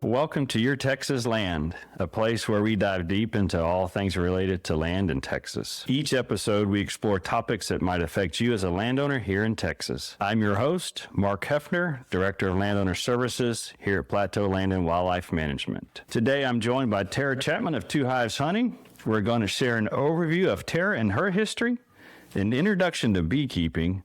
Welcome to Your Texas Land, a place where we dive deep into all things related to land in Texas. Each episode, we explore topics that might affect you as a landowner here in Texas. I'm your host, Mark Hefner, Director of Landowner Services here at Plateau Land and Wildlife Management. Today, I'm joined by Tara Chapman of Two Hives Hunting. We're going to share an overview of Tara and her history, an introduction to beekeeping,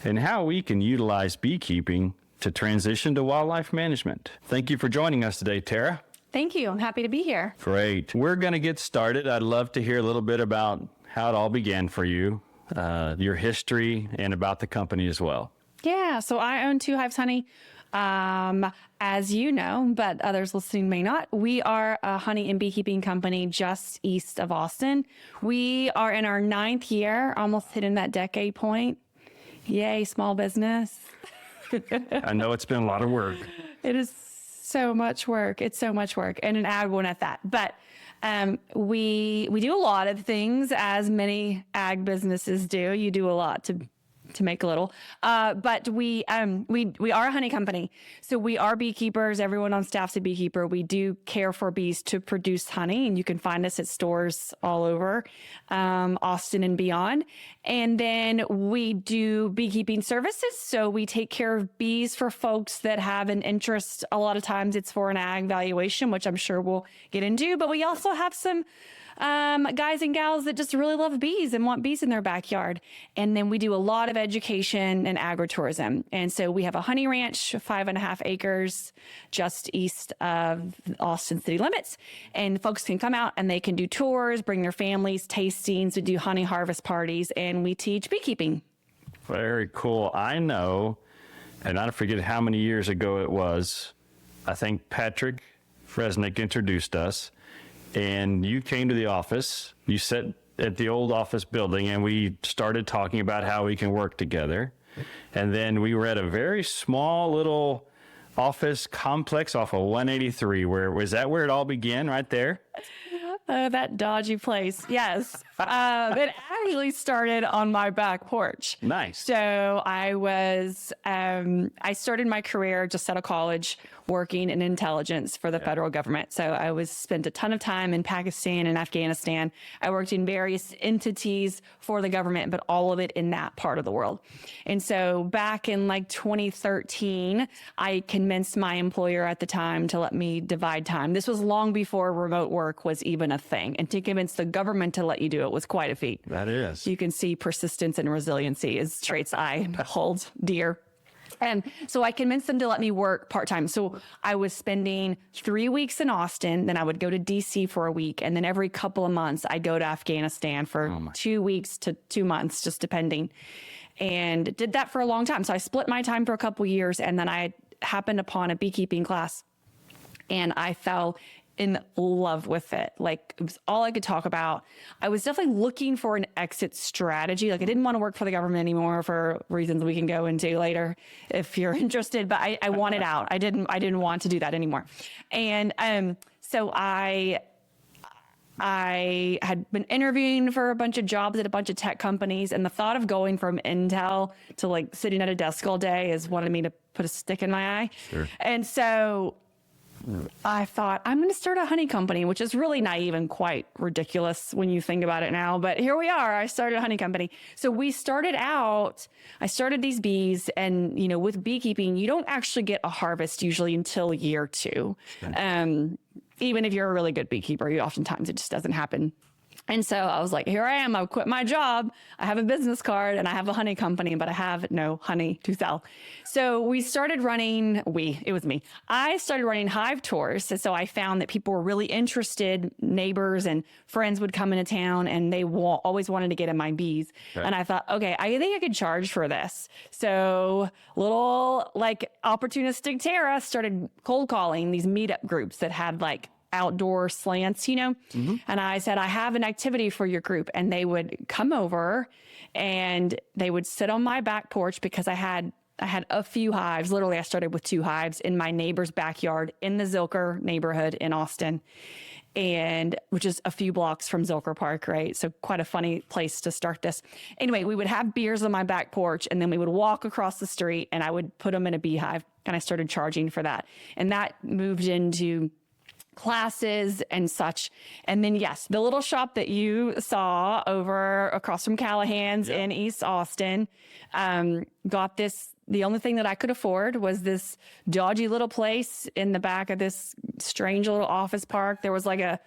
and how we can utilize beekeeping to transition to wildlife management. Thank you for joining us today, Tara. Thank you. I'm happy to be here. Great. We're going to get started. I'd love to hear a little bit about how it all began for you, your history, and about the company as well. Yeah, so I own Two Hives Honey. As you know, but others listening may not, we are a honey and beekeeping company just east of Austin. We are in our 9th year, almost hitting that decade point. Yay, small business. I know it's been a lot of work. It is so much work. It's so much work, and an ag one at that. But we do a lot of things, as many ag businesses do. You do a lot to make a little. But we are a honey company. So we are beekeepers. Everyone on staff's a beekeeper. We do care for bees to produce honey, and you can find us at stores all over Austin and beyond. And then we do beekeeping services. So we take care of bees for folks that have an interest. A lot of times it's for an ag valuation, which I'm sure we'll get into. But we also have some guys and gals that just really love bees and want bees in their backyard. And then we do a lot of education and agritourism. And so we have a honey ranch, 5.5 acres just east of Austin city limits. And folks can come out and they can do tours, bring their families, tastings. We do honey harvest parties, and we teach beekeeping. Very cool. I know, and I don't forget how many years ago it was, I think Patrick Fresnick introduced us. And you came to the office, you sat at the old office building, and we started talking about how we can work together. And then we were at a very small little office complex off of 183. Was that where it all began, right there? That dodgy place. Yes. It actually started on my back porch. Nice. So I started my career just out of college working in intelligence for the federal government. So I spent a ton of time in Pakistan and Afghanistan. I worked in various entities for the government, but all of it in that part of the world. And so back in 2013, I convinced my employer at the time to let me divide time. This was long before remote work was even a thing. And to convince the government to let you do it was quite a feat. That is. You can see persistence and resiliency as traits I hold dear. And so I convinced them to let me work part-time. So I was spending 3 weeks in Austin, then I would go to DC for a week. And then every couple of months, I'd go to Afghanistan for 2 weeks to 2 months, just depending. And did that for a long time. So I split my time for a couple years, and then I happened upon a beekeeping class, and I fell in love with it. It was all I could talk about. I was definitely looking for an exit strategy. I didn't want to work for the government anymore for reasons we can go into later if you're interested, but I wanted out. I didn't want to do that anymore. And so I had been interviewing for a bunch of jobs at a bunch of tech companies, and the thought of going from Intel to sitting at a desk all day has wanted me to put a stick in my eye. Sure. And so I thought, I'm going to start a honey company, which is really naive and quite ridiculous when you think about it now. But here we are. I started a honey company. So I started these bees, and, with beekeeping, you don't actually get a harvest usually until year 2. Even if you're a really good beekeeper, oftentimes it just doesn't happen. And so I was like, here I am. I've quit my job. I have a business card and I have a honey company, but I have no honey to sell. So we started running, it was me. I started running hive tours. And so I found that people were really interested. Neighbors and friends would come into town, and they always wanted to get in my bees. Okay. And I thought, okay, I think I could charge for this. So little opportunistic Tara started cold calling these meetup groups that had outdoor slants, Mm-hmm. And I said, I have an activity for your group. And they would come over and they would sit on my back porch, because I had a few hives. Literally, I started with 2 hives in my neighbor's backyard in the Zilker neighborhood in Austin. and which is a few blocks from Zilker Park, right? So quite a funny place to start this. Anyway, we would have beers on my back porch, and then we would walk across the street, and I would put them in a beehive, and I started charging for that. And that moved into classes and such. And then, yes, the little shop that you saw over across from Callahan's in East Austin, got this. The only thing that I could afford was this dodgy little place in the back of this strange little office park. There was like a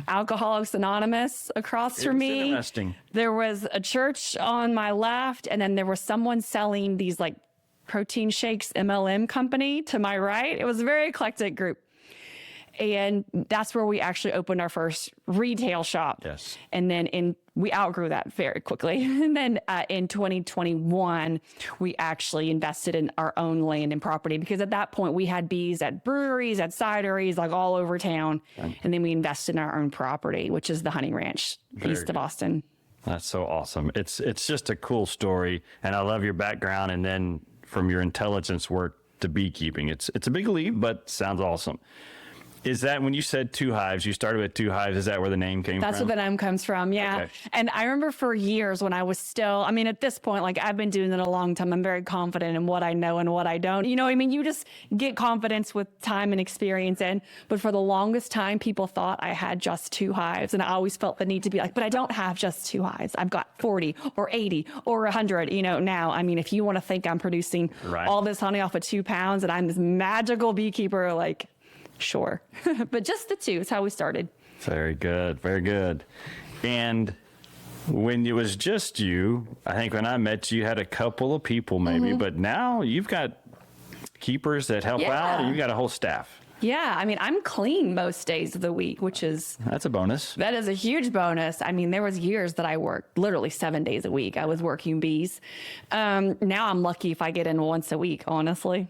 Alcoholics Anonymous across from me. Interesting. There was a church on my left, and then there was someone selling these like protein shakes MLM company to my right. It was a very eclectic group. And that's where we actually opened our first retail shop. Yes. And then we outgrew that very quickly. And then in 2021, we actually invested in our own land and property, because at that point we had bees at breweries, at cideries, like all over town. Okay. And then we invested in our own property, which is the Honey Ranch east of Austin. That's so awesome. It's just a cool story. And I love your background. And then from your intelligence work to beekeeping, it's a big leap, but sounds awesome. Is that when you said 2 Hives, you started with 2 Hives? Is that where the name came from? That's where the name comes from, yeah. Okay. And I remember for years when I was still, I mean, at this point, like I've been doing it a long time. I'm very confident in what I know and what I don't. You know what I mean? You just get confidence with time and experience in. But for the longest time, people thought I had just 2 hives. And I always felt the need to be like, but I don't have just 2 hives. I've got 40 or 80 or 100, you know, now. I mean, if you want to think I'm producing all this honey off of 2 pounds and I'm this magical beekeeper, like, sure. But just the 2 is how we started. Very good. Very good. And when it was just you, I think when I met you, you had a couple of people maybe, but now you've got keepers that help out, and you've got a whole staff. Yeah. I mean, I'm clean most days of the week, which is... That's a bonus. That is a huge bonus. I mean, there was years that I worked literally 7 days a week. I was working bees. Now I'm lucky if I get in once a week, honestly.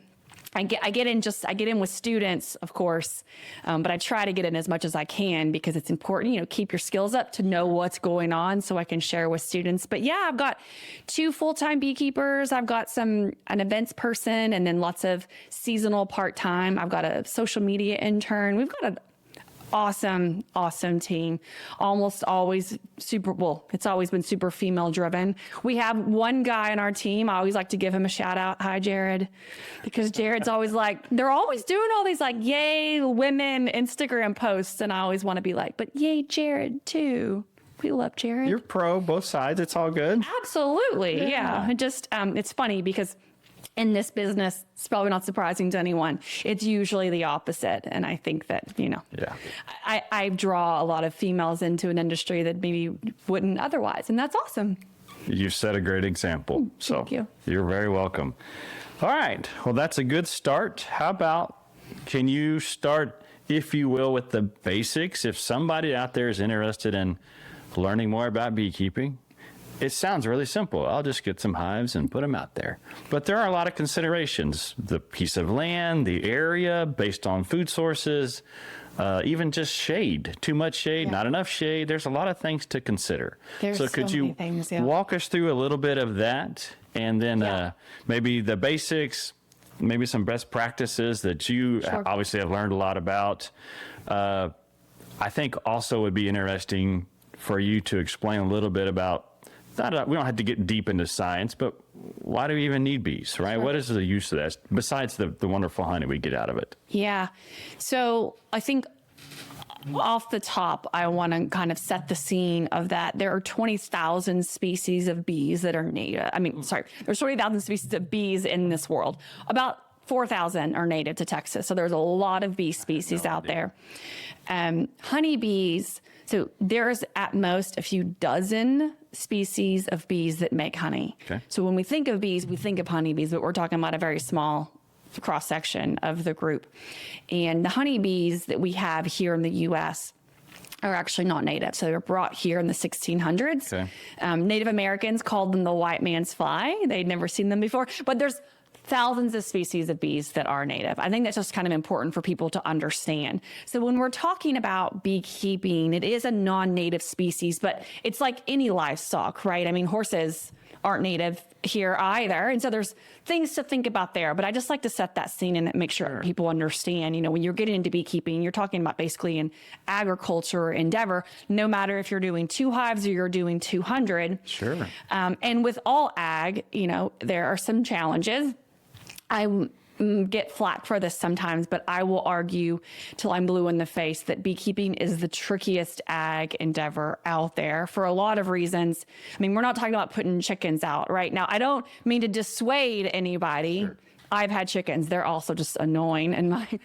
I get in with students, of course, but I try to get in as much as I can because it's important, you know, keep your skills up to know what's going on so I can share with students. But yeah, I've got 2 full-time beekeepers. I've got an events person, and then lots of seasonal part-time. I've got a social media intern. We've got an awesome team. Almost always it's always been super female driven. We have one guy on our team. I always like to give him a shout out. Hi, Jared. Because Jared's always like, they're always doing all these like, yay, women Instagram posts. And I always want to be like, but yay, Jared too. We love Jared. You're pro both sides. It's all good. Absolutely. Yeah. It just, it's funny because in this business, it's probably not surprising to anyone. It's usually the opposite. And I think that, you know, I draw a lot of females into an industry that maybe wouldn't otherwise. And that's awesome. You set a great example. So thank you. You're very welcome. All right. Well, that's a good start. How about, can you start, if you will, with the basics? If somebody out there is interested in learning more about beekeeping, it sounds really simple. I'll just get some hives and put them out there. But there are a lot of considerations. The piece of land, the area, based on food sources, even just shade. Too much shade, not enough shade. There's a lot of things to consider. So could you walk us through a little bit of that? And then maybe the basics, maybe some best practices that you obviously have learned a lot about. I think also would be interesting for you to explain a little bit about, we don't have to get deep into science, but why do we even need bees, right? Sure. What is the use of that besides the wonderful honey we get out of it? Yeah. So I think off the top, I want to kind of set the scene of that. There are 20,000 species of bees that are native. There's 20,000 species of bees in this world. About 4,000 are native to Texas. So there's a lot of bee species out there. Honeybees. So there's at most a few dozen species of bees that make honey. Okay. So when we think of bees, we think of honeybees, but we're talking about a very small cross section of the group. And the honeybees that we have here in the U.S. are actually not native. So they were brought here in the 1600s. Okay. Native Americans called them the white man's fly. They'd never seen them before. But there's thousands of species of bees that are native. I think that's just kind of important for people to understand. So when we're talking about beekeeping, it is a non-native species, but it's like any livestock, right? I mean, horses aren't native here either. And so there's things to think about there. But I just like to set that scene and make sure people understand, when you're getting into beekeeping, you're talking about basically an agriculture endeavor, no matter if you're doing 2 hives or you're doing 200. Sure. And with all ag, there are some challenges. I get flack for this sometimes, but I will argue till I'm blue in the face that beekeeping is the trickiest ag endeavor out there for a lot of reasons. I mean, we're not talking about putting chickens out right now. I don't mean to dissuade anybody. Sure. I've had chickens. They're also just annoying in my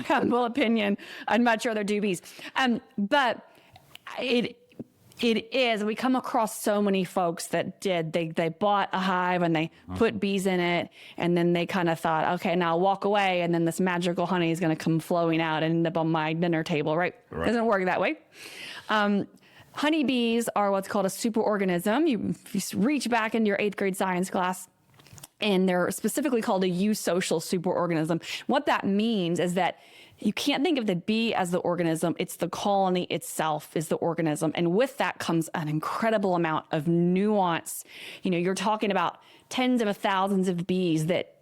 humble opinion. I'd much rather do bees. But it is. We come across so many folks that they bought a hive and they put bees in it, and then they kind of thought, okay, now I'll walk away, and then this magical honey is going to come flowing out and end up on my dinner table, right? Doesn't work that way. Honeybees are what's called a superorganism. You reach back into your 8th grade science class, and they're specifically called a eusocial superorganism. What that means is that you can't think of the bee as the organism. It's the colony itself is the organism. And with that comes an incredible amount of nuance. You're talking about tens of thousands of bees that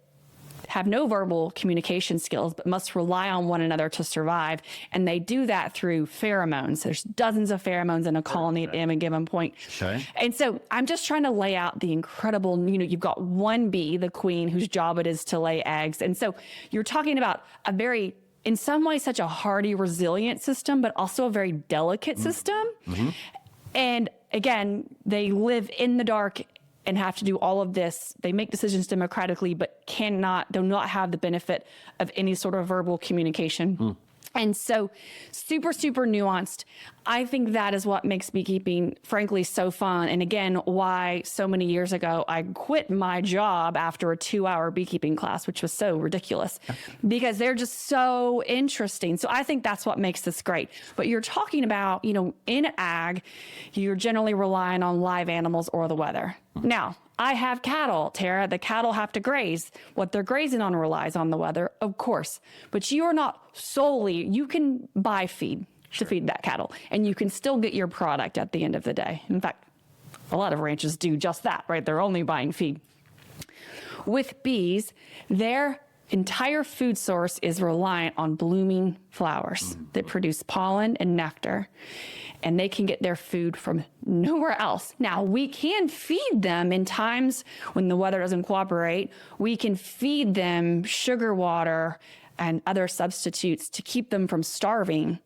have no verbal communication skills, but must rely on one another to survive. And they do that through pheromones. There's dozens of pheromones in a colony at any given point. Okay. And so I'm just trying to lay out the incredible, you've got one bee, the queen, whose job it is to lay eggs. And so you're talking about a very, in some ways, such a hardy, resilient system, but also a very delicate system. Mm-hmm. And again, they live in the dark and have to do all of this. They make decisions democratically, but do not have the benefit of any sort of verbal communication. And so super, super nuanced. I think that is what makes beekeeping, frankly, so fun. And again, why so many years ago, I quit my job after a 2-hour beekeeping class, which was so ridiculous because they're just so interesting. So I think that's what makes this great. But you're talking about, in ag, you're generally relying on live animals or the weather. Now, I have cattle, Tara. The cattle have to graze. What they're grazing on relies on the weather, of course. But you are not solely, you can buy feed to feed that cattle, and you can still get your product at the end of the day. In fact, a lot of ranches do just that, right? They're only buying feed. With bees, their entire food source is reliant on blooming flowers that produce pollen and nectar. And they can get their food from nowhere else. Now, we can feed them in times when the weather doesn't cooperate. We can feed them sugar water and other substitutes to keep them from starving,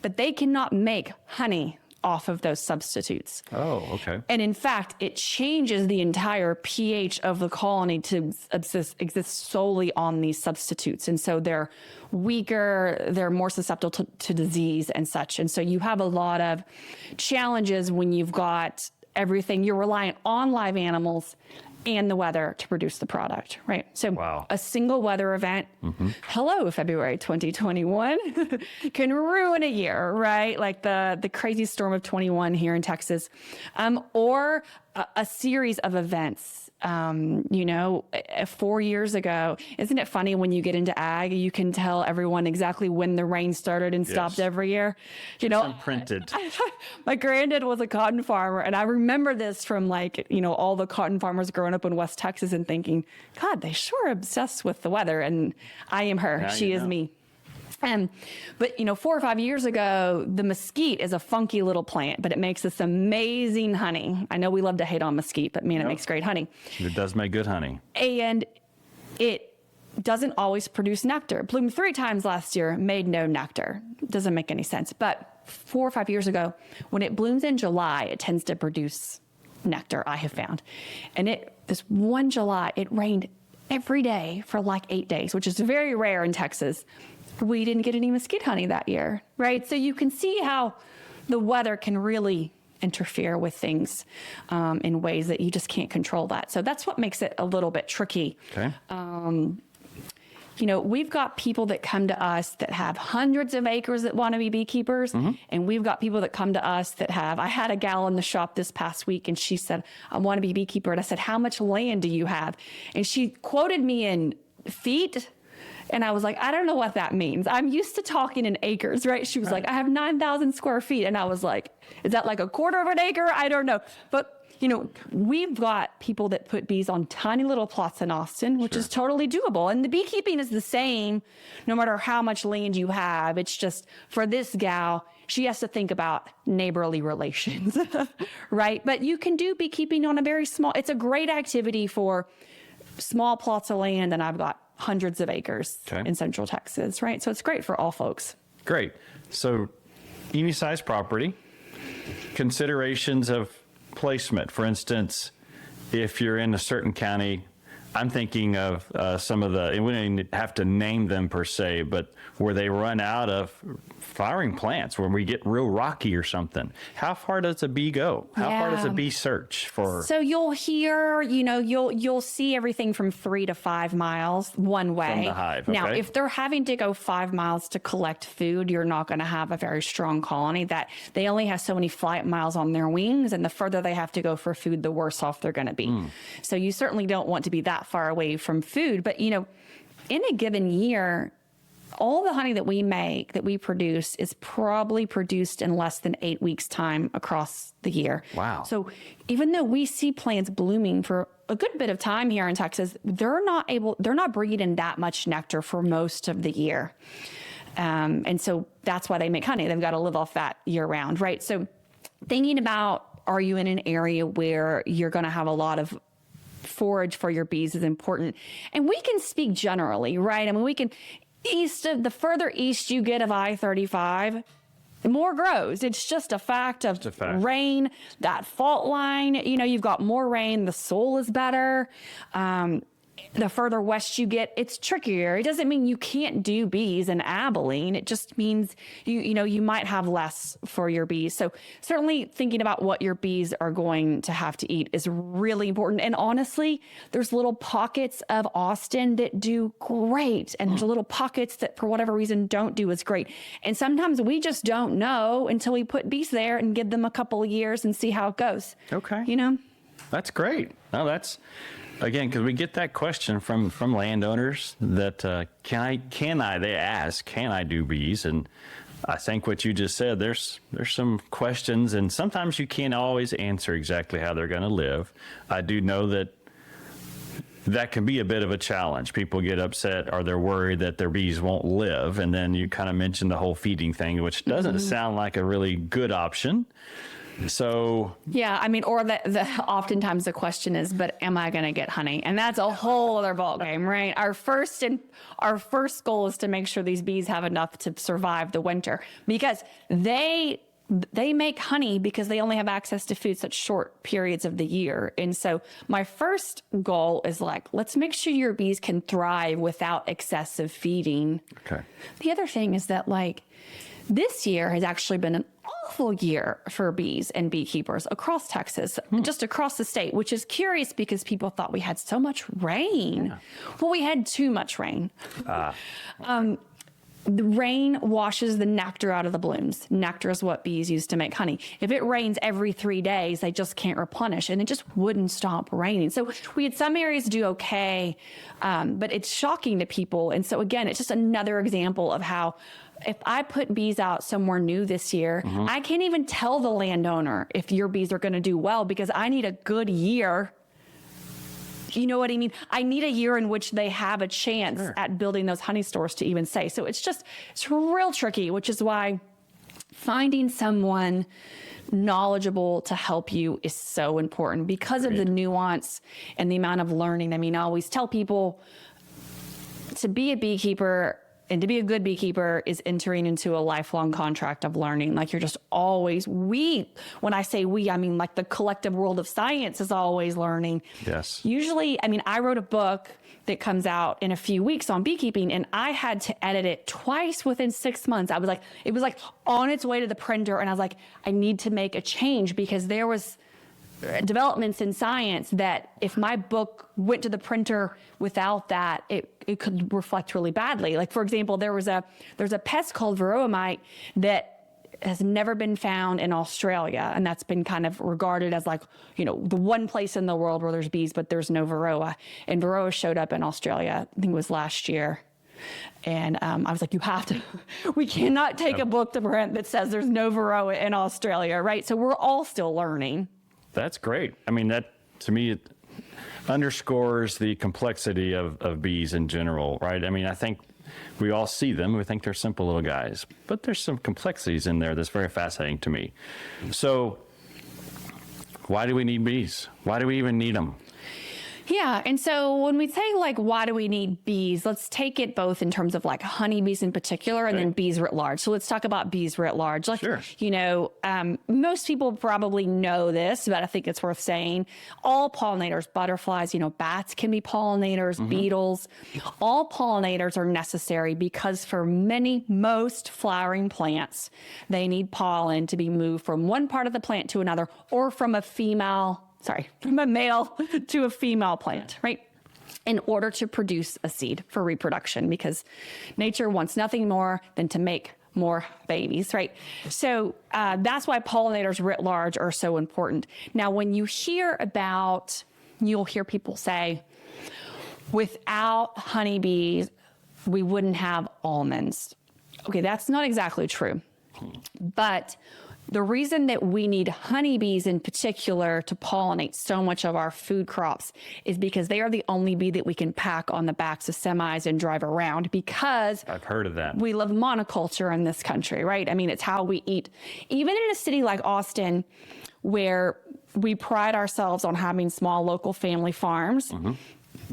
but they cannot make honey off of those substitutes. Oh, okay. And in fact, it changes the entire pH of the colony to exist solely on these substitutes. And so they're weaker, they're more susceptible to disease and such. And so you have a lot of challenges when you've got everything. You're reliant on live animals and the weather to produce the product, right? So a single weather event, hello, February 2021, can ruin a year, right? Like the crazy storm of 21 here in Texas, or a series of events. 4 years ago, isn't it funny when you get into ag, you can tell everyone exactly when the rain started and stopped every year? It's imprinted. My granddad was a cotton farmer, and I remember this from all the cotton farmers growing up in West Texas and thinking, God, they sure are obsessed with the weather. And I am her. Now she is me. But 4 or 5 years ago, the mesquite is a funky little plant, but it makes this amazing honey. I know we love to hate on mesquite, but man, it makes great honey. It does make good honey. And it doesn't always produce nectar. It bloomed 3 times last year, made no nectar. Doesn't make any sense. But 4 or 5 years ago, when it blooms in July, it tends to produce nectar, I have found. And this one July, it rained every day for like 8 days, which is very rare in Texas. We didn't get any mesquite honey that year, right? So you can see how the weather can really interfere with things in ways that you just can't control that. So that's what makes it a little bit tricky. Okay. We've got people that come to us that have hundreds of acres that want to be beekeepers. And we've got people that come to us that I had a gal in the shop this past week, and she said, I want to be a beekeeper. And I said, how much land do you have? And she quoted me in feet. And I was like, I don't know what that means. I'm used to talking in acres, right? She was like, I have 9,000 square feet. And I was like, is that like a quarter of an acre? I don't know. But, we've got people that put bees on tiny little plots in Austin, which is totally doable. And the beekeeping is the same no matter how much land you have. It's just for this gal, she has to think about neighborly relations, right? But you can do beekeeping on a very small, it's a great activity for small plots of land. And I've got hundreds of acres in Central Texas, right? So it's great for all folks. Great. So any size property, considerations of placement. For instance, if you're in a certain county, I'm thinking of some of the, and we don't even have to name them per se, but where they run out of flowering plants, when we get real rocky or something. How far does a bee go? How far does a bee search for? So you'll hear, you'll see everything from 3 to 5 miles one way. From the hive, Now, okay. if they're having to go 5 miles to collect food, you're not going to have a very strong colony. That they only have so many flight miles on their wings, and the further they have to go for food, the worse off they're going to be. So you certainly don't want to be that far away from food. But, in a given year, all the honey that we make, that we produce, is probably produced in less than 8 weeks' time across the year. Wow. So even though we see plants blooming for a good bit of time here in Texas, they're not breeding that much nectar for most of the year. And so that's why they make honey. They've got to live off that year round, right? So thinking about, are you in an area where you're going to have a lot of forage for your bees is important. And we can speak generally, right? I mean, we can, the further east you get of I-35, the more grows. It's just a fact of rain, that fault line, you've got more rain, the soil is better. The further west you get, it's trickier. It doesn't mean you can't do bees in Abilene. It just means you might have less for your bees. So certainly thinking about what your bees are going to have to eat is really important. And honestly, there's little pockets of Austin that do great, and there's little pockets that for whatever reason don't do as great. And sometimes we just don't know until we put bees there and give them a couple of years and see how it goes. Okay. That's great. No, that's, again, because we get that question from landowners that they ask, can I do bees? And I think what you just said, there's some questions, and sometimes you can't always answer exactly how they're going to live. I do know that can be a bit of a challenge. People get upset, or they're worried that their bees won't live. And then you kind of mentioned the whole feeding thing, which doesn't sound like a really good option. So yeah, I mean, or oftentimes the question is, but am I going to get honey? And that's a whole other ballgame, right? Our first goal is to make sure these bees have enough to survive the winter, because they make honey because they only have access to food such short periods of the year. And so my first goal is let's make sure your bees can thrive without excessive feeding. Okay. The other thing is that this year has actually been an awful year for bees and beekeepers across Texas, just across the state, which is curious because people thought we had so much rain. Yeah. Well, we had too much rain. The rain washes the nectar out of the blooms. Nectar is what bees use to make honey. If it rains every 3 days, they just can't replenish, and it just wouldn't stop raining. So we had some areas do okay, but it's shocking to people. And so again, it's just another example of how if I put bees out somewhere new this year, I can't even tell the landowner if your bees are going to do well, because I need a good year. You know what I mean? I need a year in which they have a chance at building those honey stores to even say. So it's real tricky, which is why finding someone knowledgeable to help you is so important, because of the nuance and the amount of learning. I mean, I always tell people to be a beekeeper and to be a good beekeeper is entering into a lifelong contract of learning. You're just always, when I say we, I mean the collective world of science is always learning. Yes. Usually, I wrote a book that comes out in a few weeks on beekeeping, and I had to edit it twice within 6 months. It was on its way to the printer, and I was I need to make a change, because there was developments in science that if my book went to the printer without that, it could reflect really badly. For example, there's a pest called varroa mite that has never been found in Australia, and that's been kind of regarded as the one place in the world where there's bees, but there's no varroa. And varroa showed up in Australia, I think it was last year. And I was you have to, we cannot take a book to print that says there's no varroa in Australia, right? So we're all still learning. That's great. I mean, that to me it underscores the complexity of bees in general, right? I mean, I think we all see them. We think they're simple little guys, but there's some complexities in there that's very fascinating to me. So why do we need bees? Why do we even need them? Yeah. And so when we say like, why do we need bees? Let's take it both in terms of like honeybees in particular and then bees writ large. So let's talk about bees writ large. Like, Sure. Most people probably know this, but I think it's worth saying. All pollinators, butterflies, bats can be pollinators, beetles. All pollinators are necessary because for most flowering plants, they need pollen to be moved from one part of the plant to another or from a male to a female plant, right? In order to produce a seed for reproduction, because nature wants nothing more than to make more babies, right? So that's why pollinators writ large are so important. Now, when you hear you'll hear people say, without honeybees, we wouldn't have almonds. Okay, that's not exactly true. But the reason that we need honeybees in particular to pollinate so much of our food crops is because they are the only bee that we can pack on the backs of semis and drive around, because I've heard of that. We love monoculture in this country, right? I mean, it's how we eat. Even in a city like Austin, where we pride ourselves on having small local family farms,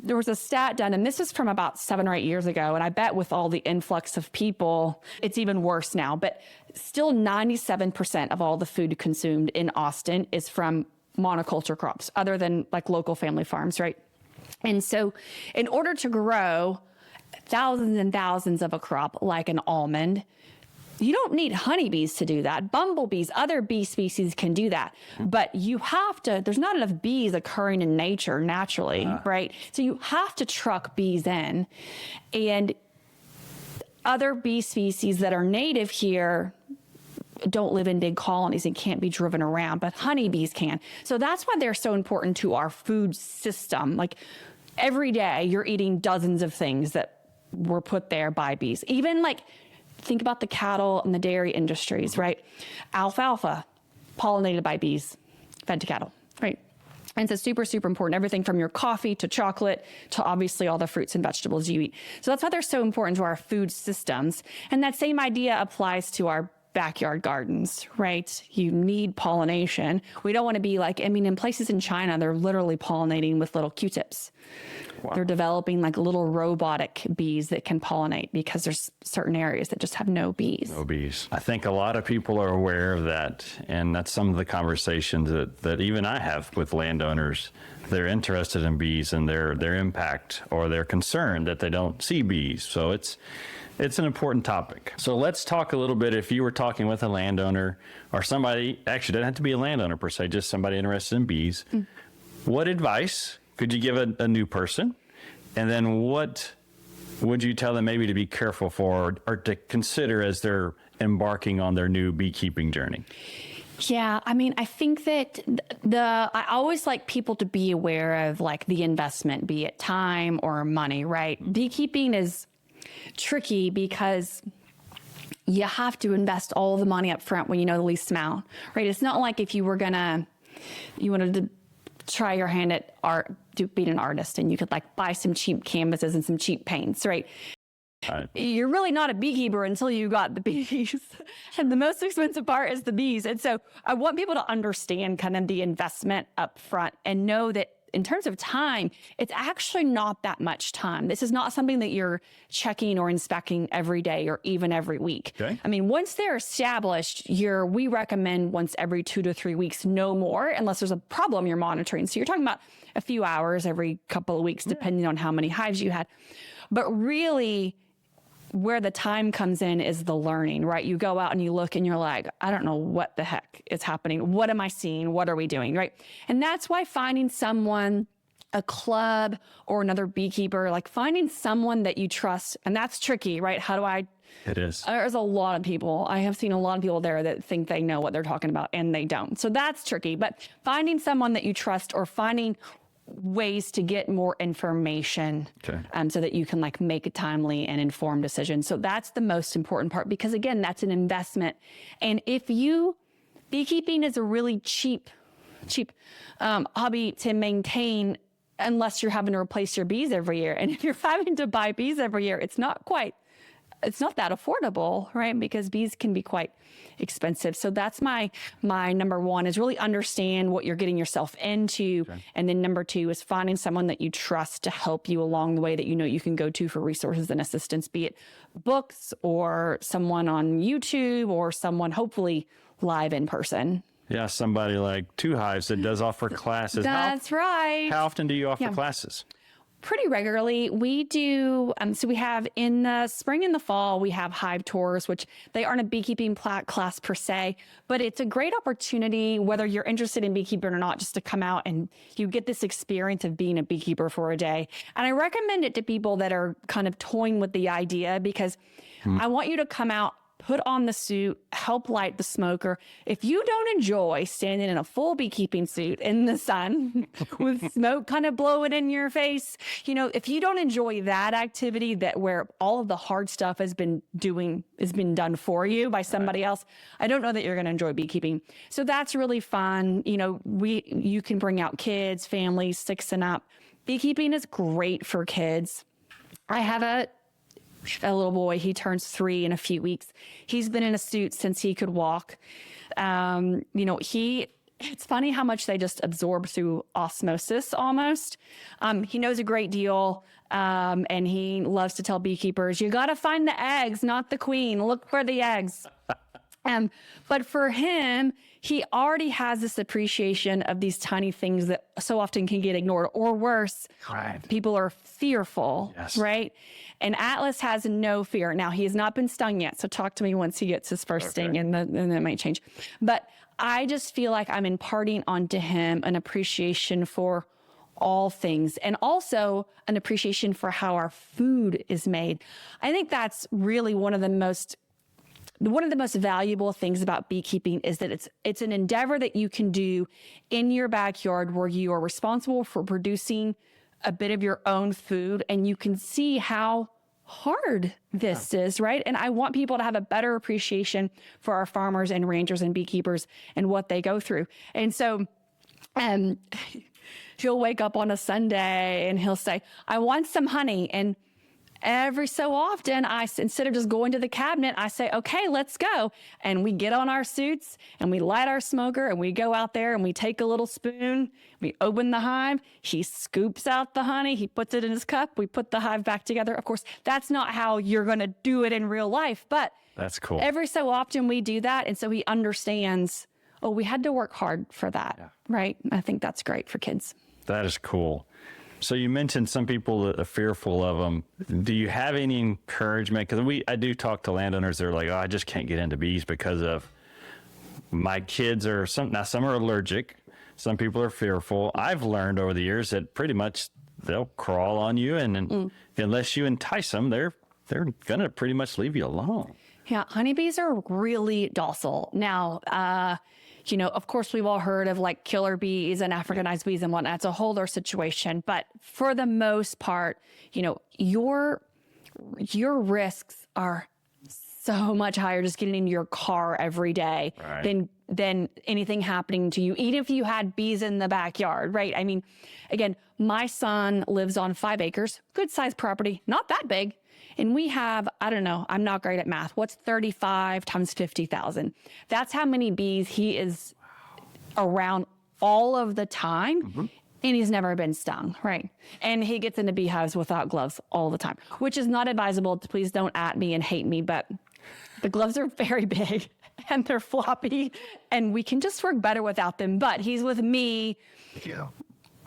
there was a stat done, and this is from about 7 or 8 years ago, and I bet with all the influx of people, it's even worse now, but still 97% of all the food consumed in Austin is from monoculture crops, other than like local family farms, right? And so in order to grow thousands and thousands of a crop like an almond, you don't need honeybees to do that. Bumblebees, other bee species can do that. But there's not enough bees occurring in nature naturally, right? So you have to truck bees in. And other bee species that are native here don't live in big colonies and can't be driven around, but honeybees can. So that's why they're so important to our food system. Like every day you're eating dozens of things that were put there by bees. Even like, think about the cattle and the dairy industries, right? Alfalfa, pollinated by bees, fed to cattle, right? And so super, super important. Everything from your coffee to chocolate to obviously all the fruits and vegetables you eat. So that's why they're so important to our food systems. And that same idea applies to our backyard gardens, right? You need pollination. We don't want to be in places in China, they're literally pollinating with little Q-tips. Wow. They're developing like little robotic bees that can pollinate because there's certain areas that just have no bees. No bees. I think a lot of people are aware of that. And that's some of the conversations that even I have with landowners. They're interested in bees and their impact, or they're concerned that they don't see bees. So it's an important topic. So let's talk a little bit. If you were talking with a landowner or somebody, actually doesn't have to be a landowner per se, just somebody interested in bees, what advice could you give a new person? And then what would you tell them maybe to be careful for or to consider as they're embarking on their new beekeeping journey? Yeah, I mean, I think that I always like people to be aware of like the investment, be it time or money, right? Beekeeping is tricky because you have to invest all the money up front when you know the least amount, right? It's not like if you wanted to try your hand at art, being an artist, and you could like buy some cheap canvases and some cheap paints, right? You're really not a beekeeper until you got the bees. And the most expensive part is the bees. And so I want people to understand kind of the investment up front and know that in terms of time, it's actually not that much time. This is not something that you're checking or inspecting every day or even every week. Okay. I mean, once they're established, we recommend once every 2 to 3 weeks, no more, unless there's a problem you're monitoring. So you're talking about a few hours every couple of weeks, depending on how many hives you had. But really, where the time comes in is the learning, right? You go out and you look and you're like, I don't know what the heck is happening. What am I seeing? What are we doing, right? And that's why finding someone, a club or another beekeeper, like finding someone that you trust, and that's tricky, right? It is. There's a lot of people. I have seen a lot of people there that think they know what they're talking about and they don't. So that's tricky. But finding someone that you trust or finding ways to get more information so that you can like make a timely and informed decision. So that's the most important part, because again, that's an investment. And beekeeping is a really cheap cheap hobby to maintain unless you're having to replace your bees every year. And if you're having to buy bees every year, it's not that affordable, right? Because bees can be quite expensive. So that's my number one, is really understand what you're getting yourself into. Okay. And then number two is finding someone that you trust to help you along the way, that you know you can go to for resources and assistance, be it books or someone on YouTube or someone hopefully live in person. Yeah, somebody like Two Hives that does offer classes. That's right. How often do you offer classes? Pretty regularly. We do, so we have in the spring and the fall, we have hive tours, which they aren't a beekeeping class per se, but it's a great opportunity, whether you're interested in beekeeping or not, just to come out and you get this experience of being a beekeeper for a day. And I recommend it to people that are kind of toying with the idea, because I want you to come out, put on the suit, help light the smoker. If you don't enjoy standing in a full beekeeping suit in the sun with smoke kind of blowing in your face, you know, if you don't enjoy that activity, that where all of the hard stuff has been done for you by somebody else, I don't know that you're going to enjoy beekeeping. So that's really fun. You know, you can bring out kids, families, 6 and up. Beekeeping is great for kids. I have a little boy. He turns 3 in a few weeks. He's been in a suit since he could walk. You know, it's funny how much they just absorb through osmosis almost. He knows a great deal. And he loves to tell beekeepers, you got to find the eggs, not the queen. Look for the eggs. But for him, he already has this appreciation of these tiny things that so often can get ignored, or worse, people are fearful, right? And Atlas has no fear. Now, he has not been stung yet, so talk to me once he gets his first sting, and that might change. But I just feel like I'm imparting onto him an appreciation for all things, and also an appreciation for how our food is made. I think that's really one of the most valuable things about beekeeping, is that it's an endeavor that you can do in your backyard, where you are responsible for producing a bit of your own food, and you can see how hard this is, right? And I want people to have a better appreciation for our farmers and ranchers and beekeepers and what they go through. And so he'll wake up on a Sunday and he'll say, I want some honey. And every so often, instead of just going to the cabinet, I say, okay, let's go. And we get on our suits and we light our smoker and we go out there and we take a little spoon, we open the hive, he scoops out the honey, he puts it in his cup, we put the hive back together. Of course, that's not how you're going to do it in real life, but that's cool. Every so often we do that. And so he understands, oh, we had to work hard for that, right? I think that's great for kids. That is cool. So you mentioned some people that are fearful of them. Do you have any encouragement? Because I do talk to landowners that are like, oh, I just can't get into bees because of my kids are some are allergic. Some people are fearful. I've learned over the years that pretty much they'll crawl on you, and unless you entice them, they're gonna pretty much leave you alone. Yeah, honeybees are really docile. Now, you know, of course, we've all heard of like killer bees and Africanized bees and whatnot. It's a whole other situation. But for the most part, you know, your risks are so much higher just getting into your car every day than anything happening to you, even if you had bees in the backyard, right? I mean, again, my son lives on 5 acres, good sized property, not that big. And we have, I don't know, I'm not great at math. What's 35 times 50,000? That's how many bees he is around all of the time. And he's never been stung, right? And he gets into beehives without gloves all the time, which is not advisable. Please don't at me and hate me, but the gloves are very big and they're floppy, and we can just work better without them. But he's with me. Yeah.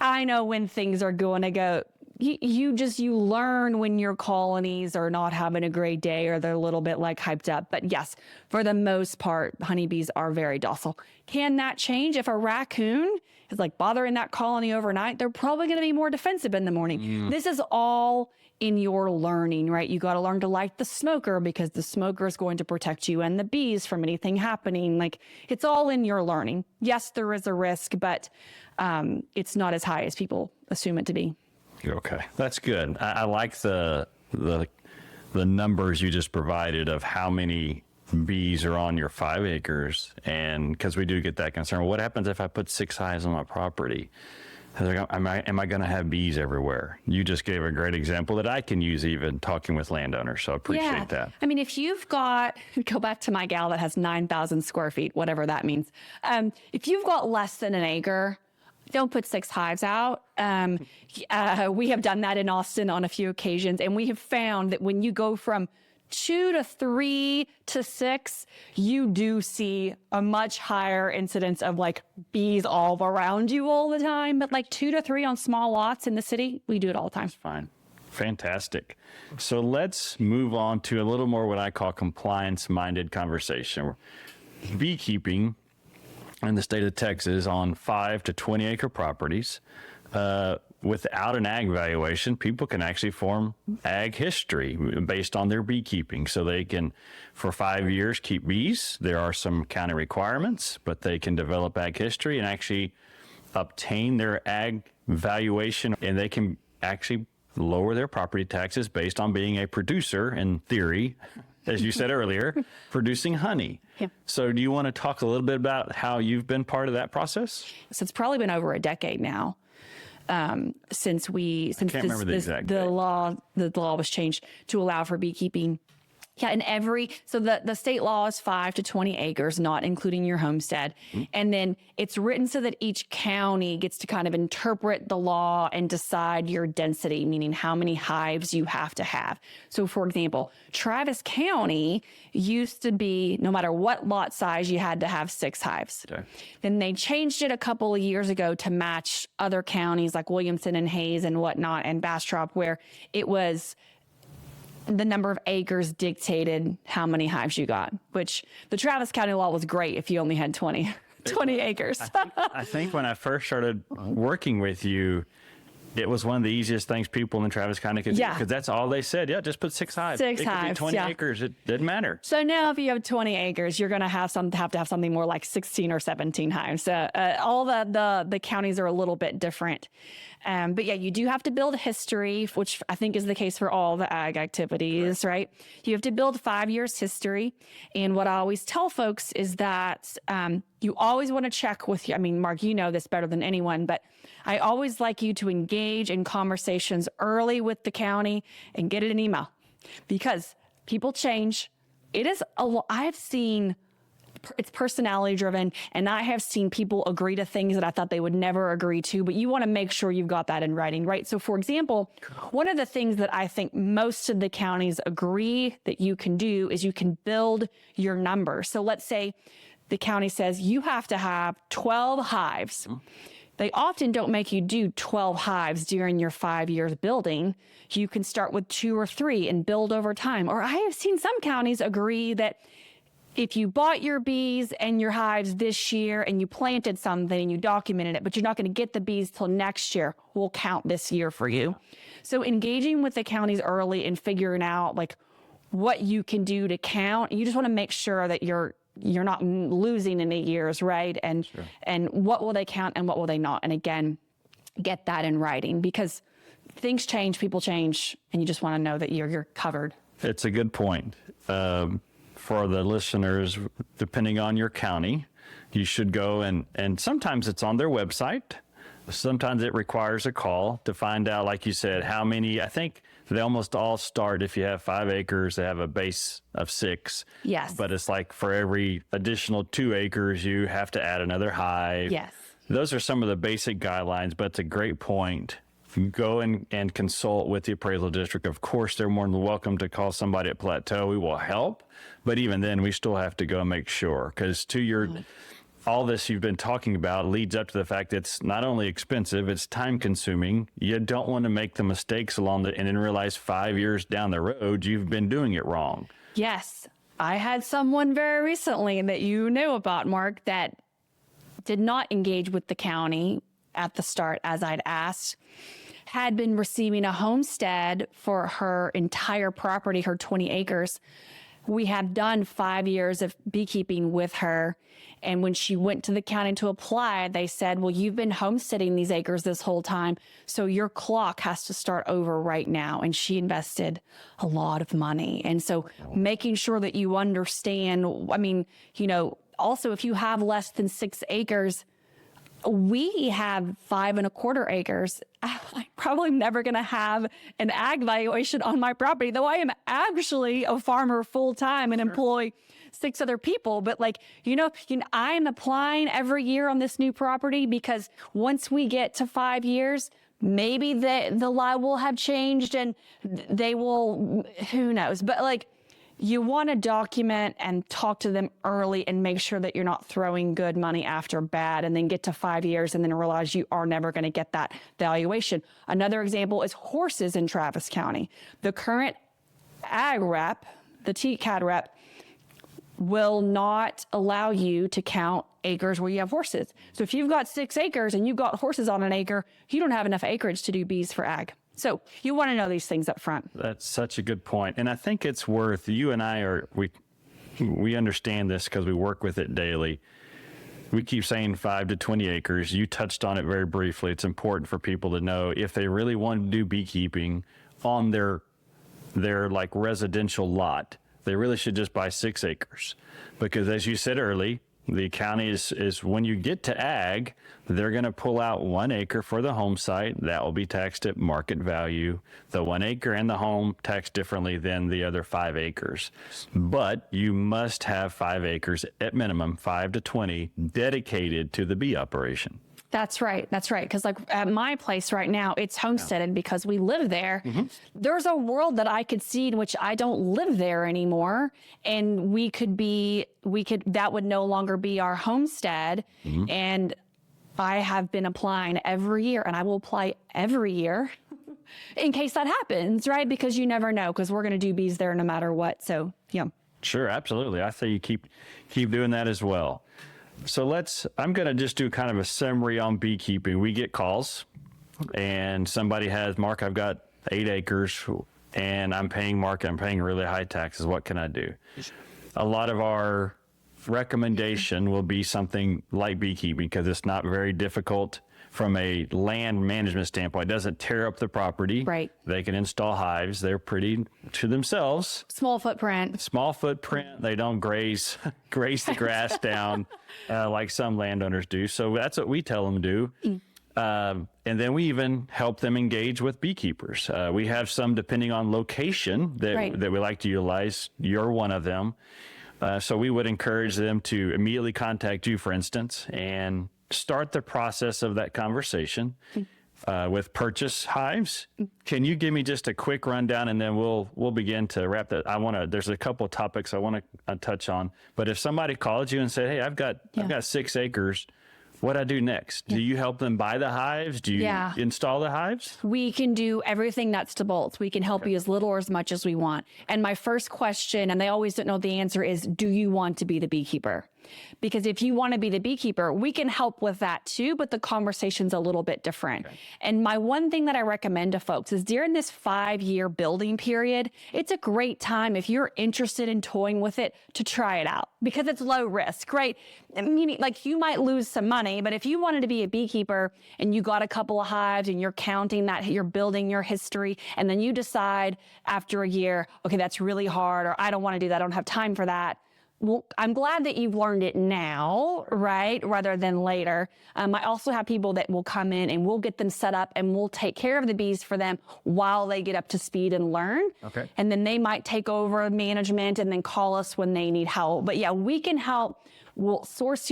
I know when things are going to go. You learn when your colonies are not having a great day or they're a little bit like hyped up. But yes, for the most part, honeybees are very docile. Can that change if a raccoon is like bothering that colony overnight? They're probably going to be more defensive in the morning. This is all in your learning, right? You got to learn to light the smoker, because the smoker is going to protect you and the bees from anything happening. Like, it's all in your learning. Yes, there is a risk, but it's not as high as people assume it to be. Okay, that's good. I like the numbers you just provided of how many bees are on your 5 acres, and because we do get that concern, what happens if I put 6 hives on my property? Am I going to have bees everywhere? You just gave a great example that I can use even talking with landowners, so I appreciate that. I mean, if you've got, go back to my gal that has 9,000 square feet, whatever that means. If you've got less than an acre, don't put 6 hives out. We have done that in Austin on a few occasions, and we have found that when you go from 2 to 3 to 6, you do see a much higher incidence of like bees all around you all the time. But like 2 to 3 on small lots in the city, we do it all the time. Fine. Fantastic. So let's move on to a little more what I call compliance-minded conversation. Beekeeping in the state of Texas on 5 to 20 acre properties. Without an ag valuation, people can actually form ag history based on their beekeeping. So they can, for 5 years, keep bees. There are some county requirements, but they can develop ag history and actually obtain their ag valuation, and they can actually lower their property taxes based on being a producer, in theory, as you said earlier, producing honey. Yeah. So do you want to talk a little bit about how you've been part of that process? So it's probably been over a decade now. Since the law was changed to allow for beekeeping. Yeah, and the state law is 5 to 20 acres, not including your homestead. And then it's written so that each county gets to kind of interpret the law and decide your density, meaning how many hives you have to have. So for example, Travis County used to be, no matter what lot size, you had to have 6 hives. Okay. Then they changed it a couple of years ago to match other counties like Williamson and Hayes and whatnot and Bastrop, where it was the number of acres dictated how many hives you got, which the Travis County law was great if you only had 20 acres. I think when I first started working with you, it was one of the easiest things people in Travis County could do, because that's all they said. Yeah, just put 6 hives. It could be 20 acres. It didn't matter. So now if you have 20 acres, you're going to have to have something more like 16 or 17 hives. All the counties are a little bit different. But yeah, you do have to build history, which I think is the case for all the ag activities, right? You have to build 5 years history. And what I always tell folks is that you always want to check with you. I mean, Mark, you know this better than anyone, but I always like you to engage in conversations early with the county and get it an email, because people change. I've seen, it's personality driven, and I have seen people agree to things that I thought they would never agree to, but you want to make sure you've got that in writing, right? So for example, one of the things that I think most of the counties agree that you can do is you can build your number. So let's say the county says you have to have 12 hives. They often don't make you do 12 hives during your 5 years building. You can start with 2 or 3 and build over time. Or I have seen some counties agree that if you bought your bees and your hives this year and you planted something and you documented it, but you're not going to get the bees till next year, we'll count this year for you. So engaging with the counties early and figuring out like what you can do to count. You just want to make sure that you're not losing any years, right? And and what will they count and what will they not? And again, get that in writing, because things change, people change, and you just want to know that you're covered. It's a good point. For the listeners, depending on your county, you should go and sometimes it's on their website. Sometimes it requires a call to find out, like you said, how many. I think they almost all start, if you have 5 acres, they have a base of 6. Yes. But it's like for every additional 2 acres, you have to add another hive. Yes. Those are some of the basic guidelines, but it's a great point. Go and consult with the appraisal district. Of course, they're more than welcome to call somebody at Plateau. We will help. But even then, we still have to go and make sure, because to your all this you've been talking about leads up to the fact that it's not only expensive, it's time consuming. You don't want to make the mistakes along the and then realize 5 years down the road you've been doing it wrong. Yes. I had someone very recently that you knew about, Mark, that did not engage with the county at the start as I'd asked, had been receiving a homestead for her entire property, her 20 acres, we have done 5 years of beekeeping with her. And when she went to the county to apply, they said, well, you've been homesteading these acres this whole time, so your clock has to start over right now. And she invested a lot of money. And so making sure that you understand, I mean, you know, also if you have less than 6 acres, we have 5.25 acres. I'm probably never going to have an ag valuation on my property, though I am actually a farmer full time and employ 6 other people. But like, I'm applying every year on this new property because once we get to 5 years, maybe the law will have changed and they will, who knows? But like, you want to document and talk to them early and make sure that you're not throwing good money after bad and then get to 5 years and then realize you are never going to get that valuation. Another example is horses in Travis County. The current ag rep, the TCAD rep, will not allow you to count acres where you have horses. So if you've got 6 acres and you've got horses on an acre, you don't have enough acreage to do bees for ag. So you want to know these things up front. That's such a good point. And I think it's worth, you and I we understand this because we work with it daily. We keep saying 5 to 20 acres. You touched on it very briefly. It's important for people to know if they really want to do beekeeping on their like residential lot, they really should just buy 6 acres. Because as you said early, the county is when you get to ag, they're going to pull out 1 acre for the home site. That will be taxed at market value. The 1 acre and the home taxed differently than the other 5 acres. But you must have 5 acres at minimum, 5 to 20, dedicated to the bee operation. That's right. That's right. Because like at my place right now, it's homesteaded because we live there. Mm-hmm. There's a world that I could see in which I don't live there anymore. And that would no longer be our homestead. Mm-hmm. And I have been applying every year, and I will apply every year in case that happens, right? Because you never know, because we're going to do bees there no matter what. So, yeah. Sure. Absolutely. I say you keep doing that as well. So I'm going to just do kind of a summary on beekeeping. We get calls and somebody has, Mark, I've got 8 acres and I'm paying really high taxes. What can I do? A lot of our recommendation will be something like beekeeping because it's not very difficult from a land management standpoint. It doesn't tear up the property. Right. They can install hives. They're pretty to themselves. Small footprint. They don't graze the grass down like some landowners do. So that's what we tell them to do. And then we even help them engage with beekeepers. We have some, depending on location, that we like to utilize. You're one of them. So we would encourage them to immediately contact you, for instance, and start the process of that conversation with purchase hives. Can you give me just a quick rundown, and then we'll begin to wrap that. There's a couple of topics I want to touch on, but if somebody calls you and say, hey, I've got 6 acres, what I do next? Do you help them buy the hives? Do you install the hives? We can do everything nuts to bolts. We can help you as little or as much as we want. And my first question, and they always don't know the answer, is do you want to be the beekeeper? Because if you want to be the beekeeper, we can help with that too, but the conversation's a little bit different. Okay. And my one thing that I recommend to folks is during this 5-year building period, it's a great time if you're interested in toying with it to try it out because it's low risk, right? Meaning like you might lose some money, but if you wanted to be a beekeeper and you got a couple of hives and you're counting that, you're building your history, and then you decide after a year, okay, that's really hard, or I don't want to do that, I don't have time for that. Well, I'm glad that you've learned it now, right, rather than later. I also have people that will come in and we'll get them set up and we'll take care of the bees for them while they get up to speed and learn. Okay. And then they might take over management and then call us when they need help. But yeah, we can help. We'll source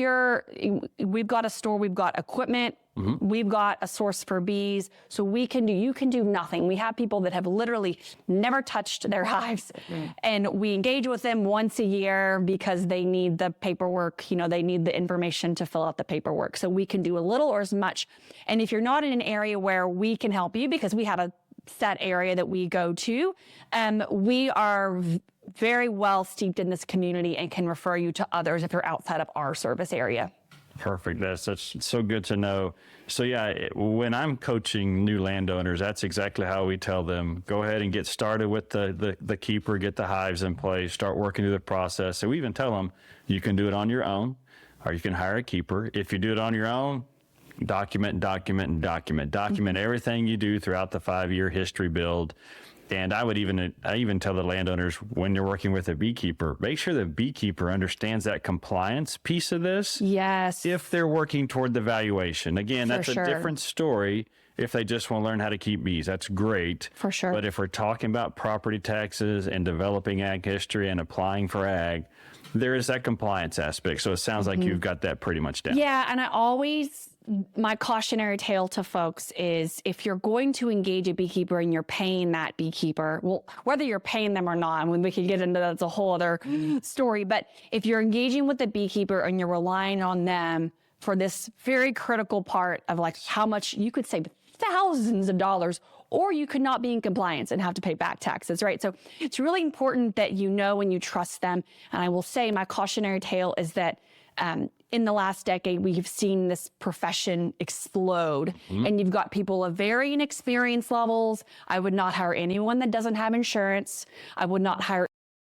we've got a store, we've got equipment, we've got a source for bees. So you can do nothing. We have people that have literally never touched their hives and we engage with them once a year because they need the paperwork, they need the information to fill out the paperwork. So we can do a little or as much. And if you're not in an area where we can help you because we have a set area that we go to, we are very well steeped in this community and can refer you to others if you're outside of our service area. Perfect. That's so good to know. So yeah, when I'm coaching new landowners, that's exactly how we tell them, go ahead and get started with the keeper, get the hives in place, start working through the process. So we even tell them you can do it on your own or you can hire a keeper. If you do it on your own, document everything you do throughout the 5-year history build. And I even tell the landowners, when you're working with a beekeeper, make sure the beekeeper understands that compliance piece of this. Yes. If they're working toward the valuation. Again, For that's sure. a different story. If they just want to learn how to keep bees, that's great. For sure. But if we're talking about property taxes and developing ag history and applying for ag, there is that compliance aspect. So it sounds like you've got that pretty much down. Yeah, and my cautionary tale to folks is if you're going to engage a beekeeper and you're paying that beekeeper, well, whether you're paying them or not, I mean, we could get into that's a whole other story, but if you're engaging with the beekeeper and you're relying on them for this very critical part of like how much you could save thousands of dollars, or you could not be in compliance and have to pay back taxes, right? So it's really important that you know and you trust them. And I will say my cautionary tale is that in the last decade, we've seen this profession explode, and you've got people of varying experience levels. I would not hire anyone that doesn't have insurance. I would not hire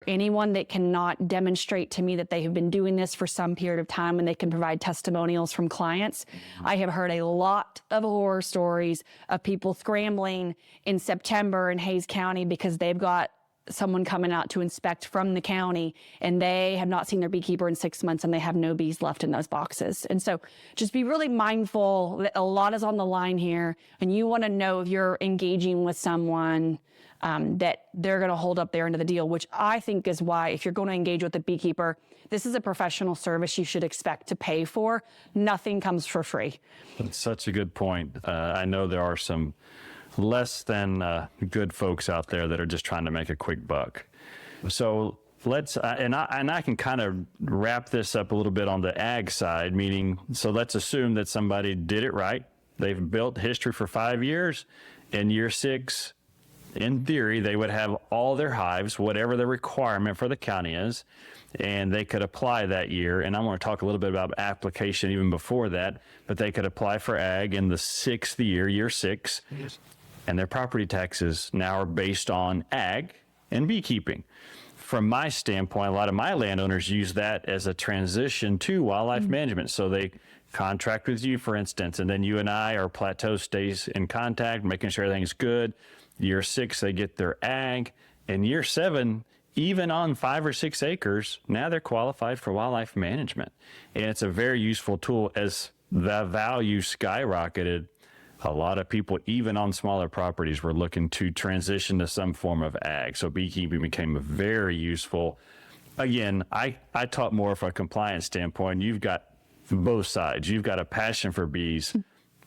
anyone that cannot demonstrate to me that they have been doing this for some period of time and they can provide testimonials from clients. I have heard a lot of horror stories of people scrambling in September in Hays County because they've got someone coming out to inspect from the county and they have not seen their beekeeper in 6 months and they have no bees left in those boxes. And so just be really mindful that a lot is on the line here, and you want to know if you're engaging with someone that they're going to hold up their end of the deal, which I think is why if you're going to engage with a beekeeper, this is a professional service you should expect to pay for. Nothing comes for free. That's such a good point. I know there are some less than good folks out there that are just trying to make a quick buck. So let's, and I can kind of wrap this up a little bit on the ag side, meaning, so let's assume that somebody did it right. They've built history for 5 years. In year 6, in theory, they would have all their hives, whatever the requirement for the county is, and they could apply that year. And I want to talk a little bit about application even before that, but they could apply for ag in the 6th year, year 6. Yes. And their property taxes now are based on ag and beekeeping. From my standpoint, a lot of my landowners use that as a transition to wildlife management. So they contract with you, for instance, and then you and I, or Plateau stays in contact, making sure everything's good. Year 6, they get their ag. And year 7, even on 5 or 6 acres, now they're qualified for wildlife management. And it's a very useful tool. As the value skyrocketed, a lot of people, even on smaller properties, were looking to transition to some form of ag. So beekeeping became very useful. Again, I taught more from a compliance standpoint. You've got both sides. You've got a passion for bees,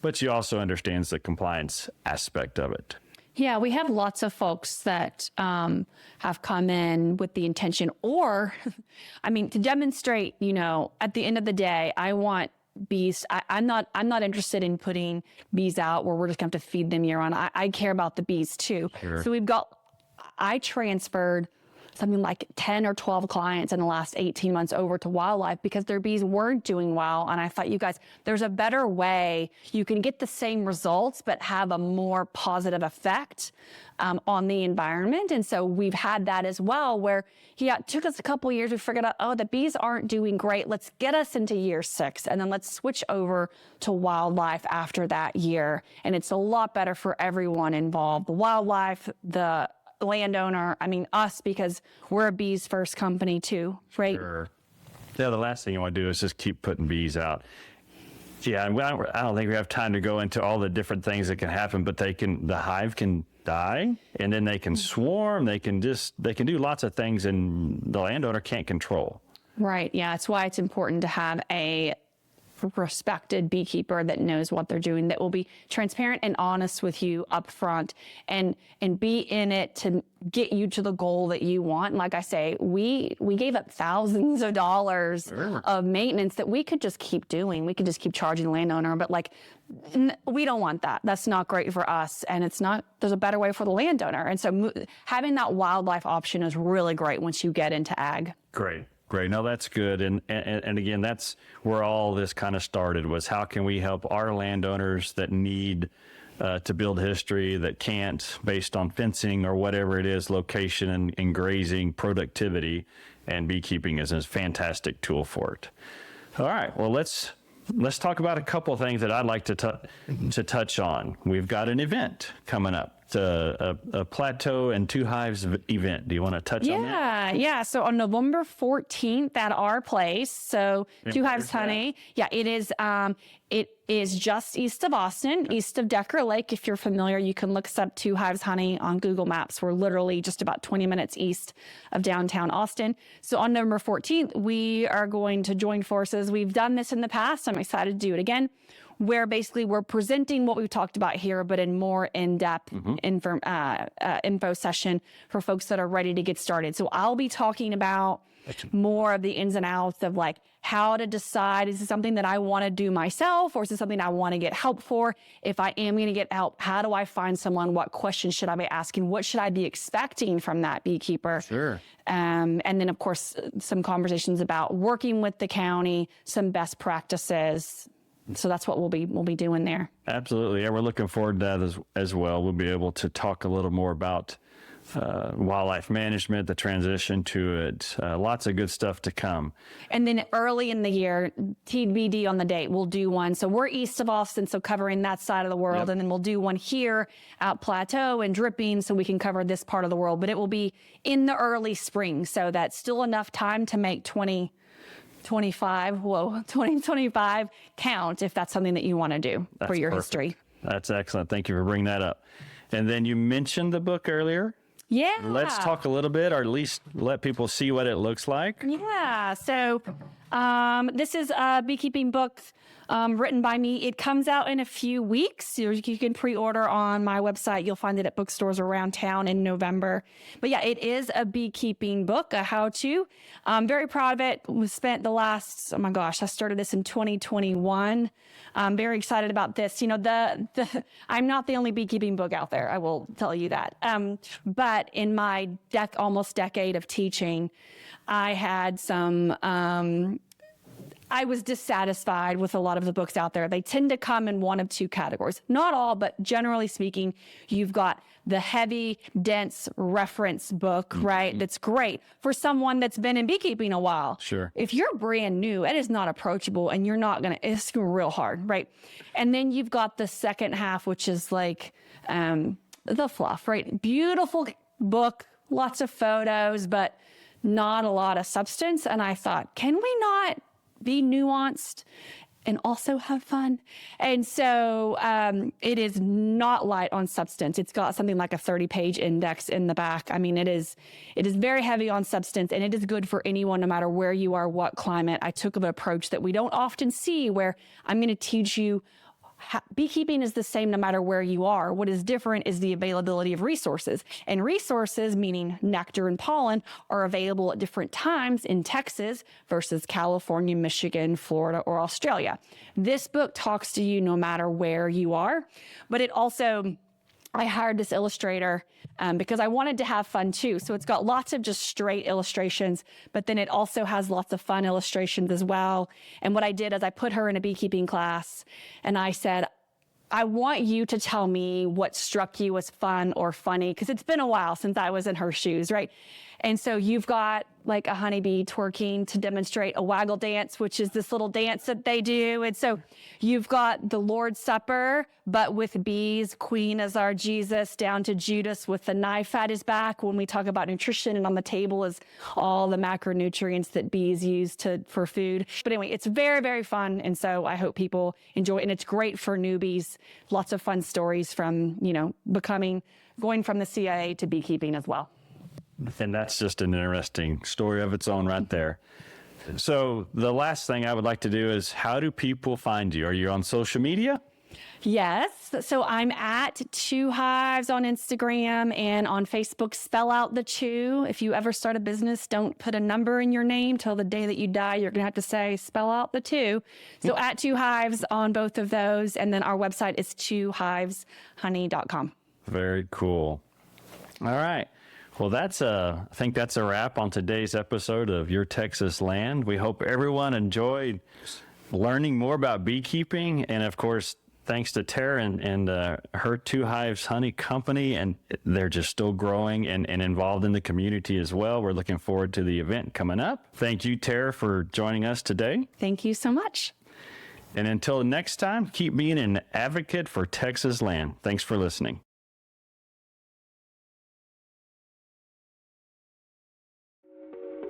but you also understand the compliance aspect of it. Yeah, we have lots of folks that have come in with the intention, or, I mean, to demonstrate, you know, at the end of the day, I want bees. I'm not interested in putting bees out where we're just going to have to feed them year on. I care about the bees too. Sure. So I transferred something like 10 or 12 clients in the last 18 months over to wildlife because their bees weren't doing well. And I thought, you guys, there's a better way. You can get the same results, but have a more positive effect on the environment. And so we've had that as well, where it took us a couple of years. We figured out, oh, the bees aren't doing great. Let's get us into year 6, and then let's switch over to wildlife after that year. And it's a lot better for everyone involved, the wildlife, the landowner, I mean us, because we're a bees first company too, right? Sure. Yeah, the last thing you want to do is just keep putting bees out. Yeah, I don't think we have time to go into all the different things that can happen, but the hive can die, and then they can swarm, they can do lots of things, and the landowner can't control. Right, yeah, that's why it's important to have a respected beekeeper that knows what they're doing, that will be transparent and honest with you up front, and be in it to get you to the goal that you want. And like I say, we gave up thousands of dollars Sure. of maintenance that we could just keep doing. We could just keep charging the landowner, but like, we don't want that. That's not great for us, and there's a better way for the landowner. And so having that wildlife option is really great once you get into ag. Great. Great. No, that's good. And again, that's where all this kind of started, was how can we help our landowners that need to build history, that can't, based on fencing or whatever it is, location and grazing, productivity, and beekeeping is a fantastic tool for it. All right. Well, let's talk about a couple of things that I'd like to touch on. We've got an event coming up. It's a Plateau and Two Hives event. Do you want to touch on that? Yeah. So on November 14th at our place, so Two Hives Honey. Yeah, it is just east of Austin, east of Decker Lake. If you're familiar, you can look us up, Two Hives Honey, on Google Maps. We're literally just about 20 minutes east of downtown Austin. So on November 14th, we are going to join forces. We've done this in the past. I'm excited to do it again, where basically we're presenting what we've talked about here, but in more in-depth info session for folks that are ready to get started. So I'll be talking about more of the ins and outs of like how to decide, is this something that I want to do myself, or is this something I want to get help for? If I am going to get help, how do I find someone? What questions should I be asking? What should I be expecting from that beekeeper? Sure. And then, of course, some conversations about working with the county, some best practices. So that's what we'll be doing there. Absolutely. Yeah, we're looking forward to that as well. We'll be able to talk a little more about wildlife management, the transition to it, lots of good stuff to come. And then early in the year, TBD on the date, we'll do one. So we're east of Austin, so covering that side of the world. Yep. And then we'll do one here out Plateau and Dripping, so we can cover this part of the world. But it will be in the early spring, so that's still enough time to make 2025 count, if that's something that you want to do for your perfect. history. That's excellent. Thank you for bringing that up. And then you mentioned the book earlier. Yeah. Let's talk a little bit, or at least let people see what it looks like. Yeah. So this is a beekeeping book written by me. It comes out in a few weeks. You can pre-order on my website. You'll find it at bookstores around town in November. But yeah, it is a beekeeping book, a how-to. I'm very proud of it. We spent the last, I started this in 2021. I'm very excited about this. You know, I'm not the only beekeeping book out there, I will tell you that. But in my almost decade of teaching, I had some, I was dissatisfied with a lot of the books out there. They tend to come in one of two categories. Not all, but generally speaking, you've got the heavy, dense reference book, right? That's great for someone that's been in beekeeping a while. Sure. If you're brand new, it is not approachable, and you're not going to, it's real hard, right? And then you've got the second half, which is like the fluff, right? Beautiful book, lots of photos, but not a lot of substance. And I thought, can we not be nuanced and also have fun? And so it is not light on substance. It's got something like a 30-page index in the back. I mean, it is very heavy on substance, and it is good for anyone, no matter where you are, what climate. I took an approach that we don't often see, where I'm going to teach you beekeeping is the same no matter where you are. What is different is the availability of resources. And resources, meaning nectar and pollen, are available at different times in Texas versus California, Michigan, Florida, or Australia. This book talks to you no matter where you are, but it also, I hired this illustrator because I wanted to have fun too. So it's got lots of just straight illustrations, but then it also has lots of fun illustrations as well. And what I did is I put her in a beekeeping class, and I said, I want you to tell me what struck you as fun or funny, because it's been a while since I was in her shoes, right? And so you've got like a honeybee twerking to demonstrate a waggle dance, which is this little dance that they do. And so you've got the Lord's Supper, but with bees, Queen as our Jesus, down to Judas with the knife at his back when we talk about nutrition, and on the table is all the macronutrients that bees use for food. But anyway, it's very, very fun. And so I hope people enjoy it. And it's great for newbies. Lots of fun stories from, going from the CIA to beekeeping as well. And that's just an interesting story of its own right there. So the last thing I would like to do is, how do people find you? Are you on social media? Yes. So I'm at Two Hives on Instagram and on Facebook. Spell out the two. If you ever start a business, don't put a number in your name till the day that you die. You're going to have to say, spell out the two. So at Two Hives on both of those. And then our website is twohiveshoney.com. Very cool. All right. Well, I think that's a wrap on today's episode of Your Texas Land. We hope everyone enjoyed learning more about beekeeping. And of course, thanks to Tara and her Two Hives Honey Company. And they're just still growing and involved in the community as well. We're looking forward to the event coming up. Thank you, Tara, for joining us today. Thank you so much. And until next time, keep being an advocate for Texas land. Thanks for listening.